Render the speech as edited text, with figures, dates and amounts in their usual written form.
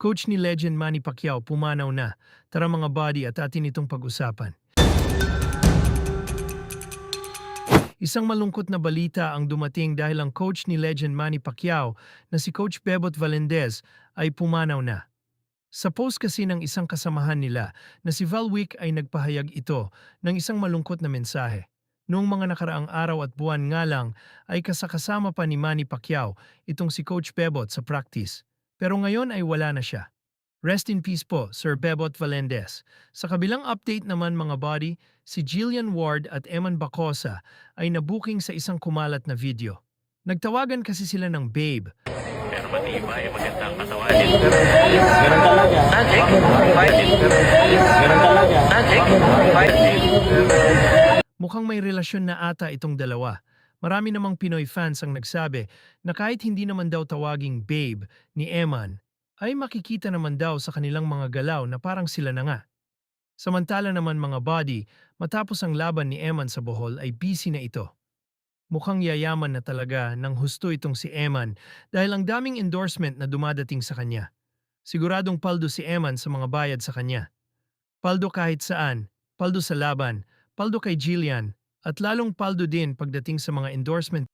Coach ni legend Manny Pacquiao pumanaw na. Tara mga buddy at atin itong pag-usapan. Isang malungkot na balita ang dumating dahil ang coach ni legend Manny Pacquiao na si Coach Bebot Valendes ay pumanaw na. Sa post kasi ng isang kasamahan nila na si Val Wick ay nagpahayag ito ng isang malungkot na mensahe. Noong mga nakaraang araw at buwan nga lang ay kasakasama pa ni Manny Pacquiao itong si Coach Bebot sa practice. Pero ngayon ay wala na siya. Rest in peace po, Sir Bebot Valendes. Sa kabilang update naman mga buddy, si Jillian Ward at Eman Bacosa ay nabuking sa isang kumalat na video. Nagtawagan kasi sila ng babe. Pero matibay, magandang kasawanin. Ganun talaga. Magic, fighting. Ganun talaga. Magic, fighting. Mukhang may relasyon na ata itong dalawa. Marami namang Pinoy fans ang nagsabi na kahit hindi naman daw tawaging babe ni Eman, ay makikita naman daw sa kanilang mga galaw na parang sila na nga. Samantala naman mga buddy, matapos ang laban ni Eman sa Bohol ay busy na ito. Mukhang yayaman na talaga ng husto itong si Eman dahil ang daming endorsement na dumadating sa kanya. Siguradong paldo si Eman sa mga bayad sa kanya. Paldo kahit saan, paldo sa laban, paldo kay Jillian, at lalong paldo din pagdating sa mga endorsement